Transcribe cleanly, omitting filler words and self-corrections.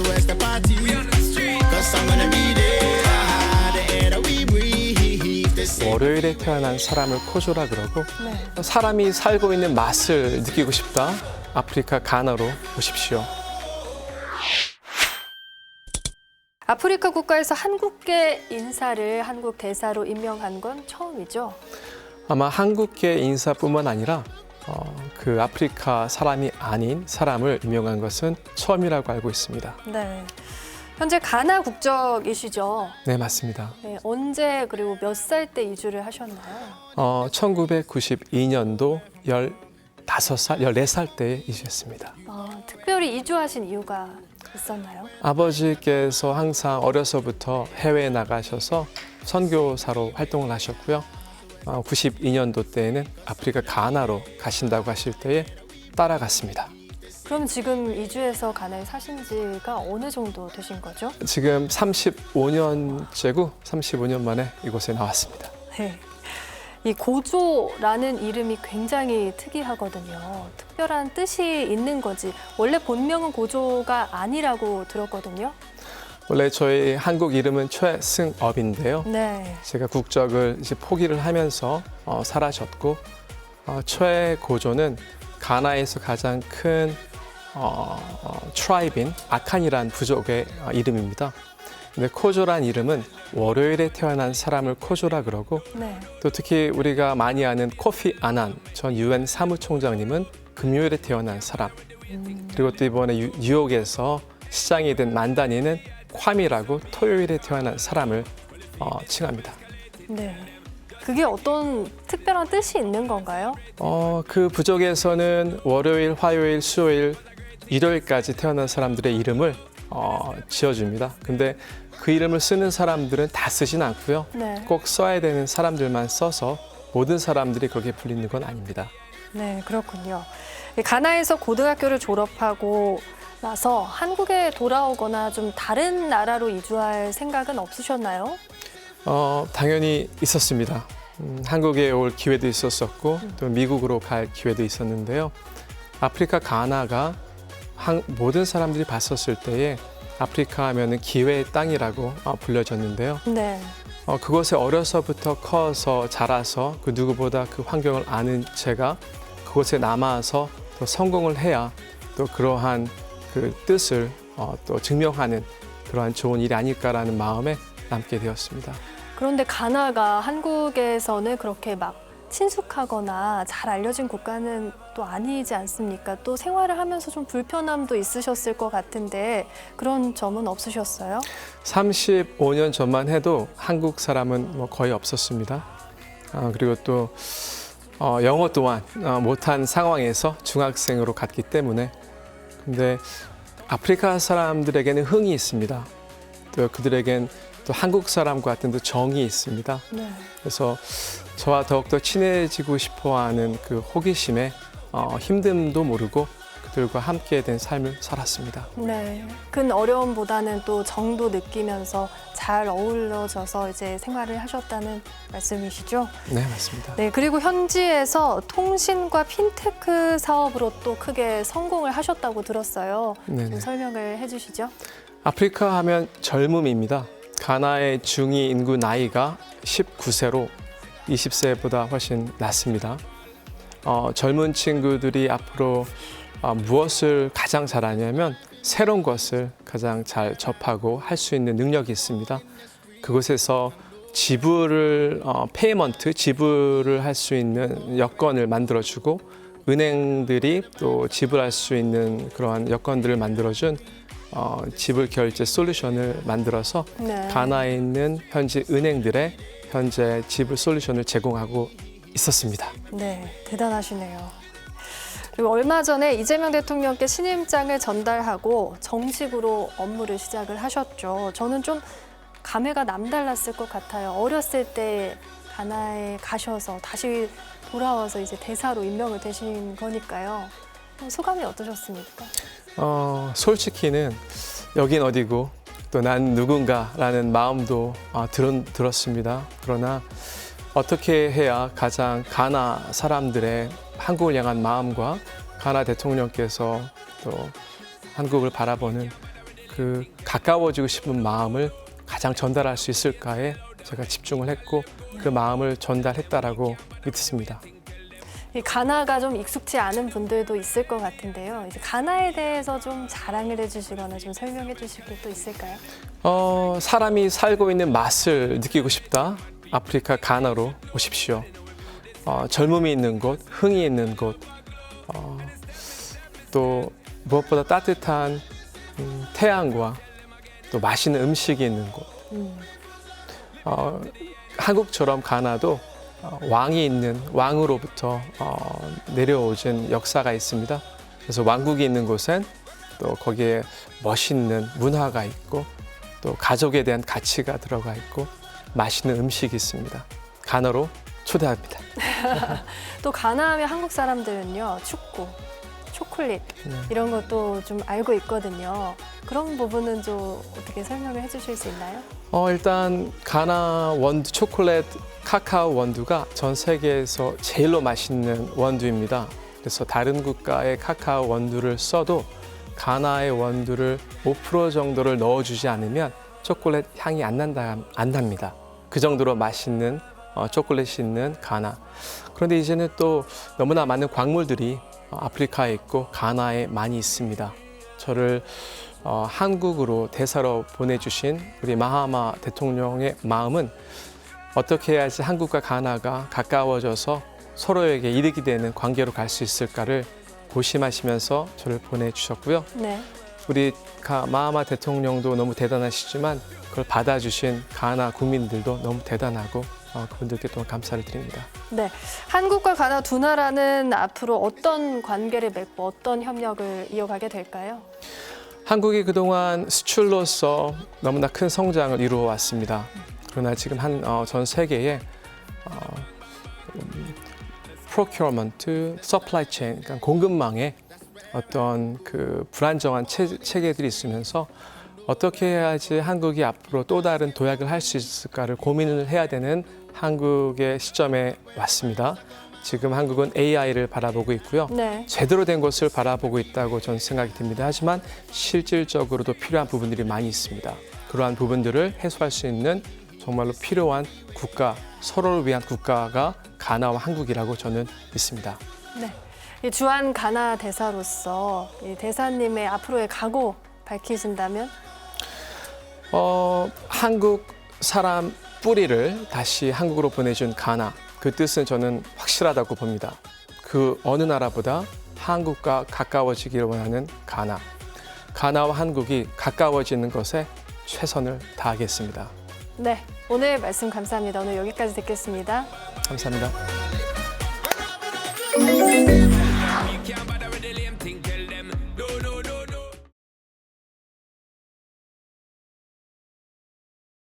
where's the party? Cause I'm gonna be there. The air that we breathe. The same. 월요일에 태어난 사람을 코조라 그러고 사람이 살고 있는 맛을 느끼고 싶다. 아프리카 가나로 오십시오. 아프리카 국가에서 한국계 인사를 한국 대사로 임명한 건 처음이죠. 아마 한국계 인사뿐만 아니라 그 아프리카 사람이 아닌 사람을 임명한 것은 처음이라고 알고 있습니다. 네. 현재 가나 국적이시죠? 네, 맞습니다. 네, 언제 그리고 몇 살 때 이주를 하셨나요? 1992년도 14살 때 이주했습니다. 특별히 이주하신 이유가 있었나요? 아버지께서 항상 어려서부터 해외에 나가셔서 선교사로 활동을 하셨고요. 92년도 때에는 아프리카 가나로 가신다고 하실 때에 따라갔습니다. 그럼 지금 이주해서 가나에 사신 지가 어느 정도 되신 거죠? 지금 35년째고 35년 만에 이곳에 나왔습니다. 네. 이 고조라는 이름이 굉장히 특이하거든요. 특별한 뜻이 있는 거지. 원래 본명은 고조가 아니라고 들었거든요. 원래 저희 한국 이름은 최승업인데요. 네. 제가 국적을 이제 포기를 하면서 사라졌고 최고조는 가나에서 가장 큰 트라이브인 아칸이란 부족의 이름입니다. 근데 코조란 이름은 월요일에 태어난 사람을 코조라 그러고 네. 또 특히 우리가 많이 아는 코피 아난 전 UN 사무총장님은 금요일에 태어난 사람 그리고 또 이번에 뉴욕에서 시장이 된 만다니는 콰미라고 토요일에 태어난 사람을 칭합니다. 네. 그게 어떤 특별한 뜻이 있는 건가요? 그 부족에서는 월요일, 화요일, 수요일, 일요일까지 태어난 사람들의 이름을 지어줍니다. 근데 그 이름을 쓰는 사람들은 다 쓰진 않고요. 네. 꼭 써야 되는 사람들만 써서 모든 사람들이 그렇게 불리는 건 아닙니다. 네, 그렇군요. 가나에서 고등학교를 졸업하고 나서 한국에 돌아오거나 좀 다른 나라로 이주할 생각은 없으셨나요? 당연히 있었습니다. 한국에 올 기회도 있었었고 또 미국으로 갈 기회도 있었는데요. 아프리카 가나가 모든 사람들이 봤었을 때에 아프리카 하면은 기회의 땅이라고 불려졌는데요. 네. 그곳에 어려서부터 커서 자라서 그 누구보다 그 환경을 아는 제가 그곳에 남아서 또 성공을 해야 또 그러한 그 뜻을 또 증명하는 그러한 좋은 일이 아닐까라는 마음에 남게 되었습니다. 그런데 가나가 한국에서는 그렇게 막 친숙하거나 잘 알려진 국가는 또 아니지 않습니까? 또 생활을 하면서 좀 불편함도 있으셨을 것 같은데 그런 점은 없으셨어요? 35년 전만 해도 한국 사람은 뭐 거의 없었습니다. 그리고 또 영어 또한 못한 상황에서 중학생으로 갔기 때문에 근데 아프리카 사람들에게는 흥이 있습니다. 또 그들에겐 또 한국 사람과 같은 또 정이 있습니다. 네. 그래서 저와 더욱더 친해지고 싶어하는 그 호기심에 힘듦도 모르고 그들과 함께 된 삶을 살았습니다. 네. 큰 어려움보다는 또 정도 느끼면서 잘 어우러져서 이제 생활을 하셨다는 말씀이시죠? 네, 맞습니다. 네. 그리고 현지에서 통신과 핀테크 사업으로 또 크게 성공을 하셨다고 들었어요. 네네. 좀 설명을 해주시죠. 아프리카 하면 젊음입니다. 가나의 중위 인구 나이가 19세로 20세보다 훨씬 낮습니다. 젊은 친구들이 앞으로 무엇을 가장 잘하냐면 새로운 것을 가장 잘 접하고 할 수 있는 능력이 있습니다. 그곳에서 지불을 지불을 할 수 있는 여건을 만들어주고 은행들이 또 지불할 수 있는 그러한 여건들을 만들어준 지불 결제 솔루션을 만들어서 네. 가나에 있는 현지 은행들의 현재 지불 솔루션을 제공하고 있었습니다. 네, 대단하시네요. 그리고 얼마 전에 이재명 대통령께 신임장을 전달하고 정식으로 업무를 시작을 하셨죠. 저는 좀 감회가 남달랐을 것 같아요. 어렸을 때 가나에 가셔서 다시 돌아와서 이제 대사로 임명을 되신 거니까요. 소감이 어떠셨습니까? 솔직히는 여긴 어디고 또 난 누군가라는 마음도 들었습니다. 그러나 어떻게 해야 가장 가나 사람들의 한국을 향한 마음과 가나 대통령께서 또 한국을 바라보는 그 가까워지고 싶은 마음을 가장 전달할 수 있을까에 제가 집중을 했고 그 마음을 전달했다라고 믿습니다. 이 가나가 좀 익숙치 않은 분들도 있을 것 같은데요. 이제 가나에 대해서 좀 자랑을 해주시거나 좀 설명해 주실 게 또 있을까요? 사람이 살고 있는 맛을 느끼고 싶다. 아프리카 가나로 오십시오. 젊음이 있는 곳, 흥이 있는 곳, 또 무엇보다 따뜻한 태양과 또 맛있는 음식이 있는 곳. 한국처럼 가나도 왕이 있는 왕으로부터 내려오진 역사가 있습니다. 그래서 왕국이 있는 곳엔 또 거기에 멋있는 문화가 있고 또 가족에 대한 가치가 들어가 있고 맛있는 음식이 있습니다. 가나로 초대합니다. 또 가나하면 한국 사람들은요, 축구, 초콜릿 이런 것도 좀 알고 있거든요. 그런 부분은 좀 어떻게 설명을 해주실 수 있나요? 일단 가나 원두 초콜릿 카카오 원두가 전 세계에서 제일로 맛있는 원두입니다. 그래서 다른 국가의 카카오 원두를 써도 가나의 원두를 5% 정도를 넣어주지 않으면 초콜릿 향이 안 납니다. 그 정도로 맛있는 초콜릿이 있는 가나. 그런데 이제는 또 너무나 많은 광물들이 아프리카에 있고 가나에 많이 있습니다. 저를 한국으로 대사로 보내주신 우리 마하마 대통령의 마음은 어떻게 해야지 한국과 가나가 가까워져서 서로에게 이득이 되는 관계로 갈 수 있을까를 고심하시면서 저를 보내주셨고요. 네. 우리 마하마 대통령도 너무 대단하시지만 그걸 받아주신 가나 국민들도 너무 대단하고 그분들께 또한 감사를 드립니다. 네, 한국과 가나 두 나라는 앞으로 어떤 관계를 맺고 어떤 협력을 이어가게 될까요? 한국이 그동안 수출로서 너무나 큰 성장을 이루어 왔습니다. 그러나 지금 전 세계에 procurement, supply chain, 그러니까 공급망에 어떤 그 불안정한 체계들이 있으면서 어떻게 해야지 한국이 앞으로 또 다른 도약을 할 수 있을까를 고민을 해야 되는 한국의 시점에 왔습니다. 지금 한국은 AI를 바라보고 있고요. 네. 제대로 된 것을 바라보고 있다고 저는 생각이 듭니다. 하지만 실질적으로도 필요한 부분들이 많이 있습니다. 그러한 부분들을 해소할 수 있는 정말로 필요한 국가, 서로를 위한 국가가 가나와 한국이라고 저는 믿습니다. 네. 이 주한 가나 대사로서 이 대사님의 앞으로의 각오 밝히신다면? 한국 사람 뿌리를 다시 한국으로 보내준 가나, 그 뜻은 저는 확실하다고 봅니다. 그 어느 나라보다 한국과 가까워지기를 원하는 가나. 가나와 한국이 가까워지는 것에 최선을 다하겠습니다. 네, 오늘 말씀 감사합니다. 오늘 여기까지 듣겠습니다. 감사합니다.